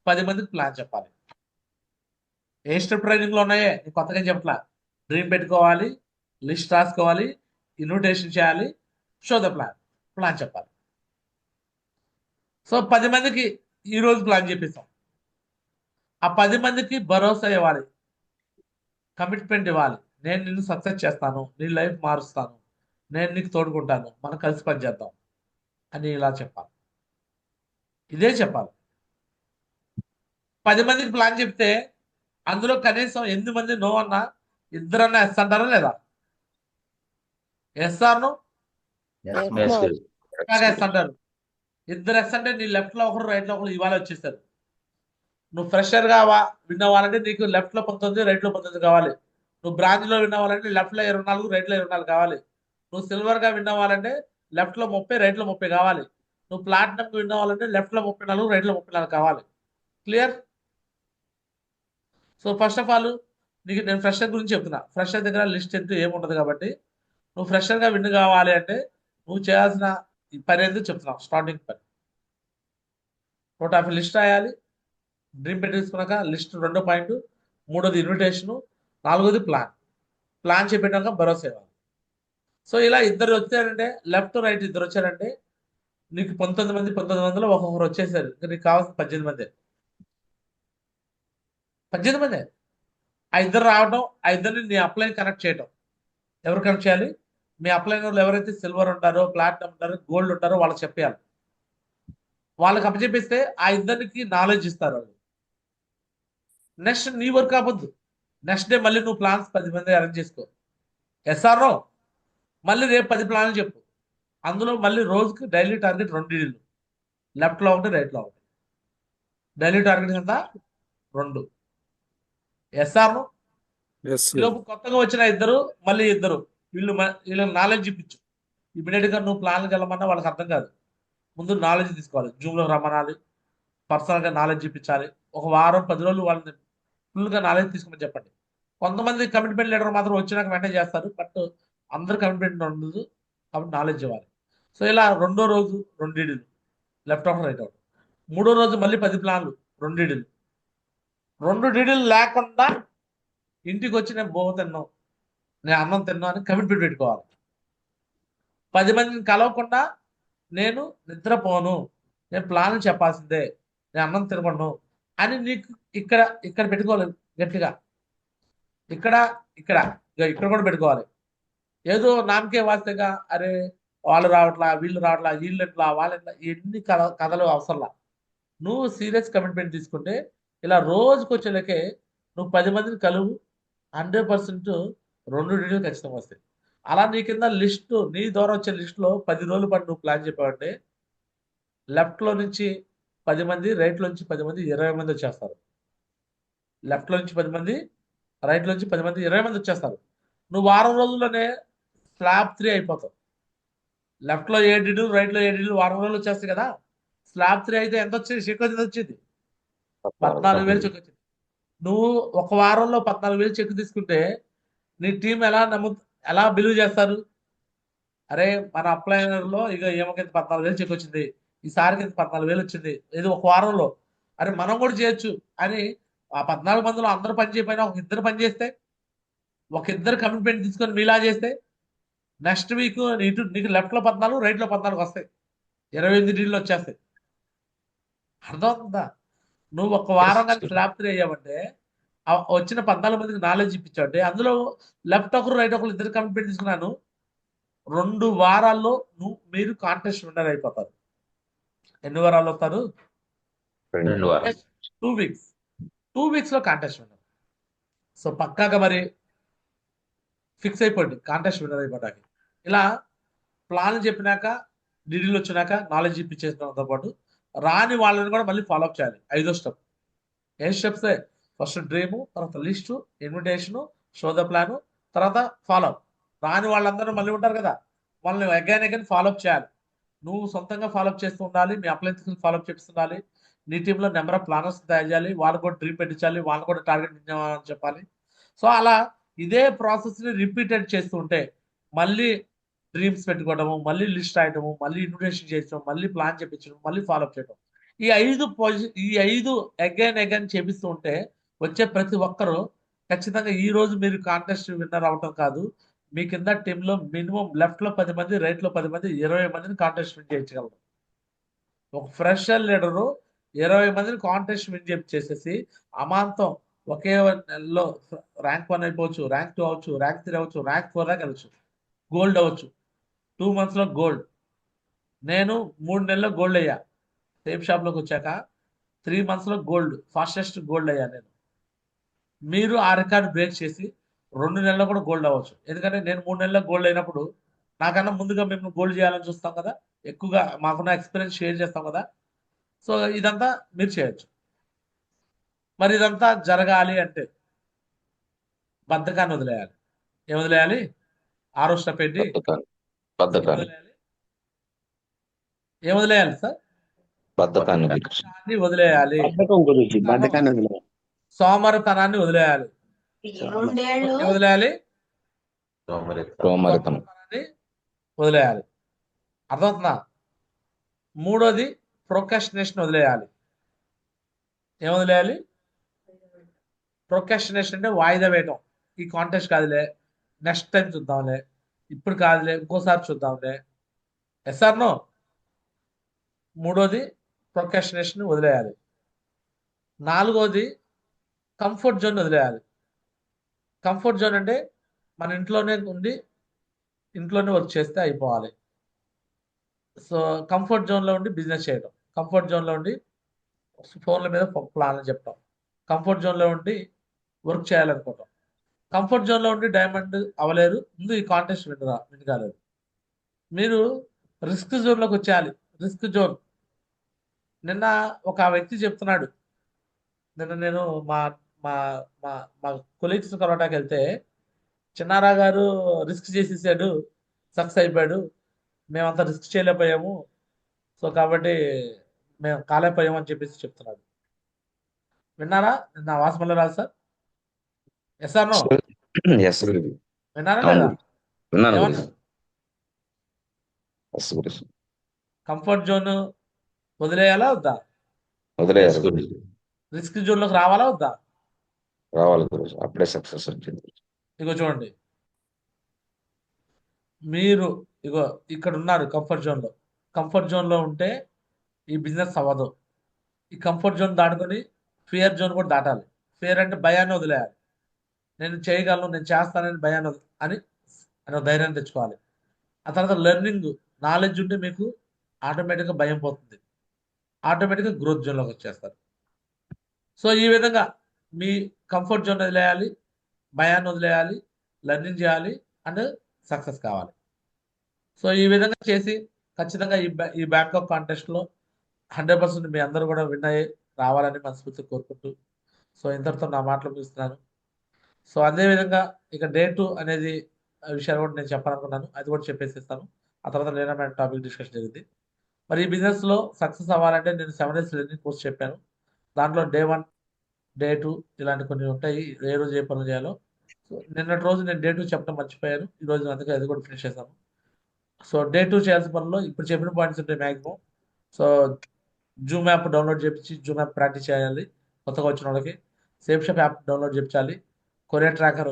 10 మందికి ప్లాన్ చెప్పాలి. ఏ స్టెప్ ట్రైనింగ్లో ఉన్నాయే, నీకు కొత్తగా చెప్పట్లా. డ్రీమ్ పెట్టుకోవాలి, లిస్ట్ రాసుకోవాలి, ఇన్విటేషన్ చేయాలి, షో ద ప్లాన్ చెప్పాలి. సో 10 మందికి ఈరోజు ప్లాన్ చెప్పిస్తాం. ఆ 10 మందికి భరోసా ఇవ్వాలి, కమిట్మెంట్ ఇవ్వాలి. నేను నిన్ను సక్సెస్ చేస్తాను, నీ లైఫ్ మారుస్తాను, నేను నీకు తోడుకుంటాను, మనం కలిసి పనిచేద్దాం అని ఇలా చెప్పాలి. ఇదే చెప్పాలి. 10 మందికి ప్లాన్ చెప్తే అందులో కనీసం 8 మంది నో అన్నా, ఇద్దరన్నా ఎస్ అంటారా లేదా? Yes or no? ఎస్ అంటారు. ఇద్దరు ఎస్ అంటే నీ లెఫ్ట్ లో ఒకరు, రైట్ లో ఒకరు ఇవాళ వచ్చేసారు. నువ్వు ఫ్రెషర్ గా విన్ అవ్వాలంటే నీకు లెఫ్ట్ లో 19, రైట్ లో 19 కావాలి. నువ్వు బ్రాంచ్ లో విన్ అవ్వాలంటే లెఫ్ట్ లో 24, రైట్ లో 24 కావాలి. నువ్వు సిల్వర్ గా విన్ అవ్వాలంటే లెఫ్ట్ లో 30, రైట్ లో 30 కావాలి. నువ్వు ప్లాటినం విన్ అవ్వాలంటే లెఫ్ట్ లో 34, రైట్ లో 34 కావాలి. Clear? So first of all నీకు నేను ఫ్రెషర్ గురించి చెప్తున్నా. ఫ్రెషర్ దగ్గర లిస్ట్ ఎంత ఏముండదు కాబట్టి నువ్వు ఫ్రెషర్ గా విన్ కావాలి అంటే నువ్వు చేయాల్సిన పని ఏంటో చెప్తున్నావు. స్టార్టింగ్ పని 150 లిస్ట్ రాయాలి. డ్రీమ్ పెట్టేసుకున్నాక లిస్ట్ రెండో పాయింట్. మూడోది ఇన్విటేషను. నాలుగోది ప్లాన్ చెప్పాక భరోసా ఇవ్వాలి. సో ఇలా ఇద్దరు వచ్చారంటే, లెఫ్ట్ రైట్ ఇద్దరు వచ్చారంటే నీకు 19 మంది, 19 మందిలో ఒక్కొక్కరు వచ్చేసారు. ఇంకా నీకు కావాల్సిన 18 మంది. 18 మంది. ఆ ఇద్దరు రావడం, ఆ ఇద్దరిని నీ అప్లైన్ కనెక్ట్ చేయడం. ఎవరు కనెక్ట్ చేయాలి? మీ అప్లైన్ వాళ్ళు ఎవరైతే సిల్వర్ ఉంటారో, ప్లాటినం ఉంటారో, గోల్డ్ ఉంటారో వాళ్ళకి చెప్పేయాలి. వాళ్ళకి అప్పచెప్పిస్తే ఆ ఇద్దరికి నాలెడ్జ్ ఇస్తారు వాళ్ళు. నెక్స్ట్ నీ వర్క్ అవ్వద్దు. నెక్స్ట్ డే మళ్ళీ నువ్వు ప్లాన్స్ 10 మంది అరేంజ్ చేసుకో. ఎస్ఆర్ఓ మళ్ళీ రేపు 10 ప్లాన్లు చెప్పు. అందులో మళ్ళీ రోజుకి డైలీ టార్గెట్ 2 ఇళ్ళు, లెఫ్ట్ లో ఒకటి, రైట్ లో ఒకటి. డైలీ టార్గెట్ ఎంత? 2. ఎస్ఆర్ను ఎస్ ఈలోపు కొత్తగా వచ్చిన ఇద్దరు, మళ్ళీ ఇద్దరు, వీళ్ళకి నాలెడ్జ్ ఇప్పించు. ఇమీడియట్ గా నువ్వు ప్లాన్కి వెళ్ళమన్నా వాళ్ళకి అర్థం కాదు. ముందు నాలెడ్జ్ తీసుకోవాలి. జూమ్ లో రమ్మనాలి, పర్సనల్ గా నాలెడ్జ్ ఇప్పించాలి. ఒక వారం 10 రోజులు వాళ్ళని ఫుల్ గా నాలెడ్జ్ తీసుకోమని చెప్పండి. కొంతమంది కమిట్మెంట్ లీడర్ మాత్రం వచ్చినాక వెంటనే చేస్తారు, బట్ అందరు కమిట్మెంట్ ఉండదు, కాబట్టి నాలెడ్జ్ ఇవ్వాలి. సో ఇలా రెండో రోజు 2 ఇడులు, లెఫ్ట్ అవుట్, రైట్ అవుట్. మూడో రోజు మళ్ళీ 10 ప్లాన్లు, 2 ఇడులు. 2 డీడీలు లేకుండా ఇంటికి వచ్చి నేను బోవ తిన్నాను, నేను అన్నం తిన్నాను అని కమిట్మెంట్ పెట్టుకోవాలి. 10 మందిని కలవకుండా నేను నిద్రపోను, నేను ప్లాన్ చెప్పాల్సిందే, నేను అన్నం తినబడను అని నీకు ఇక్కడ ఇక్కడ పెట్టుకోవాలి గట్టిగా. ఇక్కడ ఇక్కడ ఇక్కడ కూడా పెట్టుకోవాలి. ఏదో నామకే వాస్తేగా అరే వాళ్ళు రావట్లా, వీళ్ళు రావట్లా, వీళ్ళు ఎట్లా, వాళ్ళు ఎట్లా, ఎన్ని కథలు అవసరంలా. నువ్వు సీరియస్ కమిట్మెంట్ తీసుకుంటే ఇలా రోజుకి వచ్చేలకే నువ్వు 10 మందిని కలువు, 100% 2 డీటెయిల్ ఖచ్చితంగా వస్తాయి. అలా నీ కింద లిస్టు, నీ ద్వారా వచ్చే లిస్టులో 10 రోజుల పాటు నువ్వు ప్లాన్ చెప్పావంటే లెఫ్ట్ లో నుంచి 10 మంది, రైట్ లో నుంచి 10 మంది, 20 మంది వచ్చేస్తారు. లెఫ్ట్ లో నుంచి 10 మంది, రైట్ లో నుంచి 10 మంది, 20 మంది వచ్చేస్తారు. నువ్వు వారం రోజుల్లోనే స్లాబ్ 3 అయిపోతావు. లెఫ్ట్ లో 7 డీడీలు, రైట్ లో 7 డీడీలు వారం రోజులు వచ్చేస్తాయి కదా. స్లాబ్ 3 అయితే ఎంత వచ్చింది? చెక్ ఎంత వచ్చింది? 14,000 చెక్ వచ్చింది. నువ్వు ఒక వారంలో 14,000 చెక్ తీసుకుంటే నీ టీం ఎలా బిలీవ్ చేస్తారు? అరే మన అప్లైనర్ లో ఇక ఏమకైతే 14,000 చెక్ వచ్చింది, ఈసారికి 14,000 వచ్చింది, ఇది ఒక వారంలో, అరే మనం కూడా చేయొచ్చు అని. ఆ 14 మందిలో అందరూ పని చేయకపోయినా ఒక ఇద్దరు పని చేస్తే, ఒక ఇద్దరు కమిట్మెంట్ తీసుకొని మీలా చేస్తే నెక్స్ట్ వీక్ నీకు లెఫ్ట్ లో 14, రైట్ లో 14 వస్తాయి. 28 డీళ్ళు వచ్చేస్తాయి. అర్థమవుతుందా? నువ్వు ఒక వారం కానీ స్లాబ్ 3 అయ్యావంటే వచ్చిన 14 మందికి నాలెడ్జ్ ఇప్పించావంటే, అందులో లెఫ్ట్ ఒకరు, రైట్ ఒకరు ఇద్దరు కమిట్మెంట్ తీసుకున్నాను, 2 వారాల్లో మీరు కాంటెస్ట్ విన్నర్ అయిపోతారు. ఎన్ని వారాలు వస్తారు? 2 వారాలు. 2 వీక్స్. 2 వీక్స్ లో కాంటెస్ట్ విన్నర్. సో పక్కాగా మరి ఫిక్స్ అయిపోండి కాంటెస్ట్ విన్నర్ అయిపోవడానికి. ఇలా ప్లాన్ చెప్పినాక, డీడీలు వచ్చినాక నాలెడ్జ్ ఇప్పించేసినంతో పాటు రాని వాళ్ళని కూడా మళ్ళీ ఫాలోఅప్ చేయాలి. 5వ స్టెప్. ఏ స్టెప్స్? ఫస్ట్ డ్రీము, తర్వాత list, invitation, show the plan, తర్వాత ఫాలోఅప్. రాని వాళ్ళందరూ మళ్ళీ ఉంటారు కదా, వాళ్ళని అగైన్ ఫాలోఅప్ చేయాలి. నువ్వు సొంతంగా ఫాలోఅప్ చేస్తూ ఉండాలి, మీ అప్లయన్స్ ఫాలోఅప్ చేస్తుండాలి, నీ టీంలో నెంబర్ ఆఫ్ ప్లానర్స్ తయారు చేయాలి, వాళ్ళు కూడా డ్రీమ్ పెట్టించాలి, వాళ్ళు కూడా టార్గెట్ అని చెప్పాలి. సో అలా ఇదే ప్రాసెస్ ని రిపీటెడ్ చేస్తూ ఉంటే మళ్ళీ డ్రీమ్స్ పెట్టుకోవడము, మళ్ళీ లిస్ట్ రాయడము, మళ్ళీ ఇన్విటేషన్ చేయడం, మళ్ళీ ప్లాన్ చేయించడం, మళ్ళీ ఫాలోఅప్ చేయడం, ఈ ఐదు అగైన్ చేపిస్తూ ఉంటే వచ్చే ప్రతి ఒక్కరు ఖచ్చితంగా ఈ రోజు మీరు కాంటెస్ట్ విన్నర్ అవటం కాదు, మీ కింద టీంలో మినిమం లెఫ్ట్ లో 10 మంది, రైట్ లో 10 మంది, 20 మందిని కాంటెస్ట్ విన్ చేయించగలరు. ఒక ఫ్రెషర్ లీడరు 20 మందిని కాంటెస్ట్ విన్ చేసేసి అమాంతం ఒకే నెలలో ర్యాంక్ 1 అయిపోవచ్చు, ర్యాంక్ 2 అవ్వచ్చు, ర్యాంక్ 3 అవ్వచ్చు, ర్యాంక్ 4 దాకా వెళ్ళచ్చు, గోల్డ్ అవ్వచ్చు. 2 months లో గోల్డ్. నేను 3 నెలల్లో గోల్డ్ అయ్యా. సేమ్ షాప్ లోకి వచ్చాక 3 months లో గోల్డ్, ఫాస్టెస్ట్ గోల్డ్ అయ్యా నేను. మీరు ఆ రికార్డ్ బ్రేక్ చేసి 2 నెలల్లో కూడా గోల్డ్ అవ్వచ్చు. ఎందుకంటే నేను 3 నెలల్లో గోల్డ్ అయినప్పుడు నాకన్నా ముందుగా మేము గోల్డ్ చేయాలని చూస్తాం కదా, ఎక్కువగా మాకున్న ఎక్స్పీరియన్స్ షేర్ చేస్తాం కదా. సో ఇదంతా మీరు చేయొచ్చు. మరి ఇదంతా జరగాలి అంటే బద్ధకాన్ని వదిలేయాలి. ఏం వదిలేయాలి? 6వ స్టెప్ ఏంటి? ఏం బద్ధకాన్ని వదిలేయాలి? ఏం వదిలేయాలి సార్? బద్ధకాన్ని బద్ధకాన్ని వదిలేయాలి. బద్ధకం గురించి బద్ధకాన్ని వదిలేయాలి. సోమరితనాన్ని వదిలేయాలి. ఏం వదిలేయాలి? సోమరితనం సోమరితనాన్ని వదిలేయాలి. అర్థమవుతుందా? మూడోది ప్రొకాస్టినేషన్ వదిలేయాలి. ఏం వదిలేయాలి? ప్రొకాస్టినేషన్ అంటే వాయిదా వేయటం. ఈ కాంటెస్ట్ కాదులే, నెక్స్ట్ టైం చూద్దాంలే, ఇప్పుడు కాదులే, ఇంకోసారి చూద్దాంలే. SR no? మూడోది ప్రొకాస్టినేషన్ వదిలేయాలి. నాలుగోది కంఫర్ట్ జోన్ వదిలేయాలి. కంఫర్ట్ జోన్ అంటే మన ఇంట్లోనే ఉండి ఇంట్లోనే వర్క్ చేస్తే అయిపోవాలి. సో కంఫర్ట్ జోన్లో ఉండి బిజినెస్ చేయడం, కంఫర్ట్ జోన్లో ఉండి ఫోన్ల మీద ప్లాన్లు చెప్పడం, కంఫర్ట్ జోన్లో ఉండి వర్క్ చేయాలనుకోవటం, కంఫర్ట్ జోన్లో ఉండి డైమండ్ అవ్వలేరు, ముందు ఈ కాంటెస్ట్ వినగాలేదు. మీరు రిస్క్ జోన్లోకి వచ్చేయాలి. Risk zone. నిన్న ఒక వ్యక్తి చెప్తున్నాడు, నిన్న నేను మా మా మా మా కొలీగ్స్ కలవటానికి వెళ్తే, చిన్నారా గారు రిస్క్ చేసేసాడు, సక్సెస్ అయిపోయాడు, మేమంతా రిస్క్ చేయలేకపోయాము, సో కాబట్టి మేము కాలేకపోయాము అని చెప్పేసి చెప్తున్నాడు. విన్నారా నా వాసమల్ల రాదు sir? Yes or no? Yes Guruji. విన్నారా అవును లేదా? గురుజీ. విన్నాను గురుజీ. ఏమన్నా ఎస్ గురుజీ. కంఫర్ట్ జోన్ వదిలేయాలా వద్దా? వదిలేయాలి గురుజీ. రిస్క్ జోన్లోకి రావాలా వద్దా? రావాలి గురుజీ. అప్పుడే సక్సెస్ వచ్చింది. ఇగో చూడండి, మీరు ఇగో ఇక్కడ ఉన్నారు కంఫర్ట్ జోన్లో. కంఫర్ట్ జోన్లో ఉంటే ఈ బిజినెస్ అవ్వదు. ఈ కంఫర్ట్ జోన్ దాటుకొని ఫియర్ జోన్ కూడా దాటాలి. ఫియర్ అంటే భయాన్ని వదిలేయాలి. నేను చేయగలను, నేను చేస్తానని భయాన్ని అని ధైర్యాన్ని తెచ్చుకోవాలి. ఆ తర్వాత లెర్నింగ్, నాలెడ్జ్ ఉంటే మీకు ఆటోమేటిక్గా భయం పోతుంది, ఆటోమేటిక్గా గ్రోత్ జోన్లోకి వచ్చేస్తారు. సో ఈ విధంగా మీ కంఫర్ట్ జోన్ వదిలేయాలి, భయాన్ని వదిలేయాలి, లెర్నింగ్ చేయాలి అండ్ సక్సెస్ కావాలి. సో ఈ విధంగా చేసి ఖచ్చితంగా ఈ బ్యాంకాక్ కాంటెస్ట్లో 100% మీ అందరూ కూడా విన్ అయ్యి రావాలని మనస్ఫూర్తిగా కోరుకుంటూ, సో ఇంతటితో నా మాటలు ముగిస్తున్నాను. సో అదేవిధంగా ఇక డే 2 అనేది విషయాలు కూడా నేను చెప్పాలనుకున్నాను, అది కూడా చెప్పేసిస్తాను. ఆ తర్వాత లీనమైన టాపిక్ డిస్కషన్ జరిగింది. మరి ఈ బిజినెస్లో సక్సెస్ అవ్వాలంటే నేను 7 days లెర్నింగ్ కోర్స్ చెప్పాను. దాంట్లో డే 1, డే 2 ఇలాంటి కొన్ని ఉంటాయి, ఏ రోజు ఏ పనులు చేయాలో. సో నిన్నటి రోజు నేను డే 2 చెప్పడం మర్చిపోయాను, ఈ రోజు అందుకే అది కూడా ఫినిష్ చేశాను. సో డే 2 చేయాల్సిన పనుల్లో ఇప్పుడు చెప్పిన పాయింట్స్ ఉంటాయి maximum. So Zoom app download చేయించి జూమ్ యాప్ ప్రాక్టీస్ చేయాలి కొత్తగా వచ్చిన వాళ్ళకి. సేఫ్ షాప్ యాప్ డౌన్లోడ్ చేయించాలి. కొరియర్ ట్రాకర్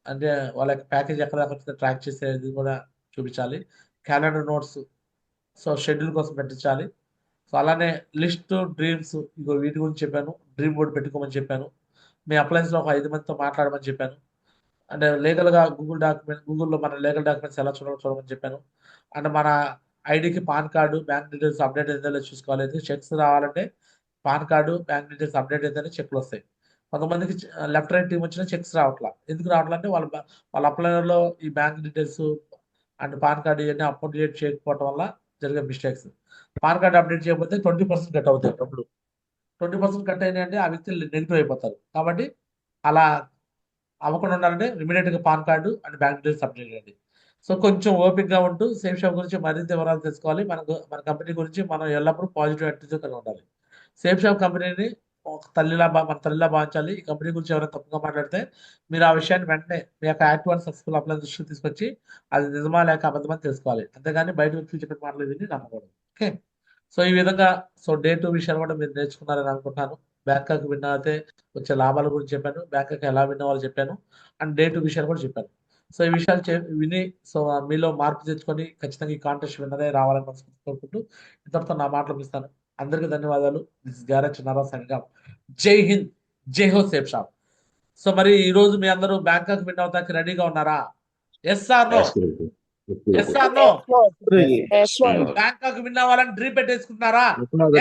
అంటే వాళ్ళ ప్యాకేజ్ ఎక్కడ దాకా వచ్చిందో ట్రాక్ చేసేది కూడా చూపించాలి. క్యాలెండర్ నోట్స్, సో షెడ్యూల్ కోసం పెట్టించాలి. సో అలానే లిస్ట్, డ్రీమ్స్, ఇగో వీటి గురించి చెప్పాను. డ్రీమ్ బోర్డ్ పెట్టుకోమని చెప్పాను. మీ అప్లయన్స్లో ఒక 5 మందితో మాట్లాడమని చెప్పాను. అంటే లీగల్గా గూగుల్లో మన లీగల్ డాక్యుమెంట్స్ ఎలా చూడమని చెప్పాను. అంటే మన ఐడికి pan card, bank details update అయిందో చూసుకోవాలి. చెక్స్ రావాలంటే pan card, bank details update అయితేనే చెక్లు వస్తాయి. కొంతమందికి లెఫ్ట్ రైట్ టీం వచ్చినా చెక్స్ రావట్లా. ఎందుకు రావట్లంటే వాళ్ళ అప్లైనర్లో ఈ bank details and pan card ఇవన్నీ అప్డేట్ చేయకపోవడం వల్ల జరిగే మిస్టేక్స్. పాన్ కార్డు అప్డేట్ చేయకపోతే 20% కట్ అవుతాయి డబ్బులు. 20% కట్ అయినాయి అంటే ఆ వ్యక్తులు నెగిటివ్ అయిపోతారు. కాబట్టి అలా అవ్వకుండా ఉండాలంటే ఇమీడియట్గా pan card and bank details update చేయండి. సో కొంచెం ఓపిక్గా ఉంటూ సేఫ్ షాప్ గురించి మరింత వివరాలు తెలుసుకోవాలి. మన కంపెనీ గురించి మనం ఎల్లప్పుడూ పాజిటివ్ యాటిట్యూడ్ కలిగి ఉండాలి. సేఫ్ షాప్ కంపెనీని ఒక మన తల్లిలా భావించాలి. ఈ కంపెనీ గురించి ఎవరైనా తప్పుగా మాట్లాడితే మీరు ఆ విషయాన్ని వెంటనే మీ యొక్క యాక్టివ్ అండ్ సక్సెస్ఫుల్ అప్లై దృష్టికి తీసుకొచ్చి అది నిజమా లేక అబద్ధమని తెలుసుకోవాలి. అంతేగాని బయట వ్యక్తులు చెప్పిన మాటలు విని నమ్మకూడదు. ఓకే. సో ఈ విధంగా డే 2 విషయాలు కూడా మీరు నేర్చుకున్నారని అనుకుంటున్నాను. బ్యాంకాక్ విన్ అయితే వచ్చే లాభాల గురించి చెప్పాను, బ్యాంకాక్ ఎలా విన్ అవ్వాలో చెప్పాను, అండ్ డే 2 విషయాలు కూడా చెప్పాను. సో ఈ విషయాలు విని సో మీలో మార్పు తెచ్చుకొని ఖచ్చితంగా ఈ కాంటెస్ట్ విన్నరే రావాలని మనస్ఫూర్తిగా కోరుకుంటూ ఇంతటితో నా మాటలు ముగిస్తాను. అందరికీ ధన్యవాదాలు. దిస్ గారా చిన్నారా సంఘం. జై హింద్, జై హో సేఫ్ షాప్. సో మరి ఈ రోజు మీ అందరూ బ్యాంకాక్ విన్ అవడానికి రెడీగా ఉన్నారా? Yes or no? Yes or no? Bangkok win అవ్వాలని డ్రీమ్ పెట్టేసుకుంటున్నారా?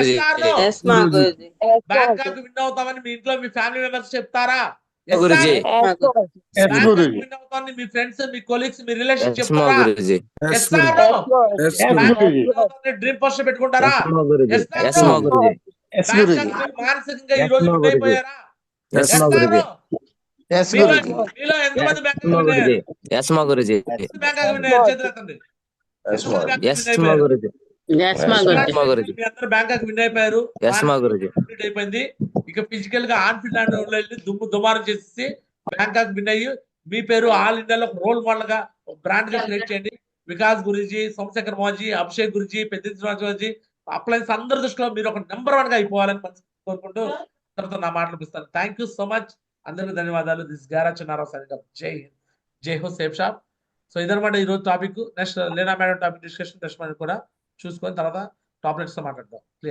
Yes or no? ఎస్ మా గురుజీ. బ్యాంకాక్ విన్ అవుతామని మీ ఇంట్లో మీ ఫ్యామిలీ మెంబర్స్ చెప్తారా? ఎస్ గురుజీ. బ్యాంకాక్ విన్ అవుతామని మీ ఫ్రెండ్స్, మీ కొలీగ్స్, మీ రిలేషన్ ఎస్ మా చెప్తారా? గురుజీ. Yes or no? Bangkok win అవుతామని డ్రీమ్ పోస్టర్ పెట్టుకుంటారా? Yes or yes no? మా గురుజీ. బ్యాంకాక్ మానసికంగా ఈ రోజు విన్ అయిపోయారా? ఎస్ ఎస్ మా ఆర్ గురుజీ. నో? మీలో ఎంతమంది బ్యాంకాక్ మా విన్ అయ్యారు? గురుజీ. ఎస్ మా గురుజీ. బ్యాంకాక్ విన్ అయ్యారు చేతులు ఎత్తండి. ఎంతమంది బ్యాంకాక్ ఎస్ విన్ మా అయిపోయారు? గురుజీ. ఎస్ మా గురుజీ. మీ అందరూ బ్యాంకాక్ విన్ అయిపోయారు. ఎస్ మా గురుజీ. కంప్లీట్ అయిపోయింది. ఇక ఫిజికల్ గా ఆన్ ఫీల్డ్ అండ్ వెళ్ళి దుమారం చేసేసి బ్యాంకాక్ విన్ అయ్యి మీ పేరు ఆల్ ఇండియాలో రోల్ మోడల్ గా బ్రాండ్ గా క్రియేట్ చేయండి. వికాస్ గురూజీ, సోమశేఖర్ మోజీ, అభిషేక్ గురూజీ, పెద్ద శ్రీనివాసరాజీ, అప్లయన్స్ అందరి దృష్టిలో మీరు ఒక నెంబర్ 1 గా అయిపోవాలని కోరుకుంటూ అందరితో నా మాటలు ఇస్తాను. Thank you so much. అందరికీ ధన్యవాదాలు. దిస్ గారా చిన్నారావు సైనింగ్. జై హింద్, జై హో సేఫ్ షాప్. సో ఇదనమాట ఈరోజు topic. Next Leena madam topic discussion next మనం కూడా చూసుకొని తర్వాత టాప్ లెట్స్ తో మాట్లాడదాం. క్లియర్.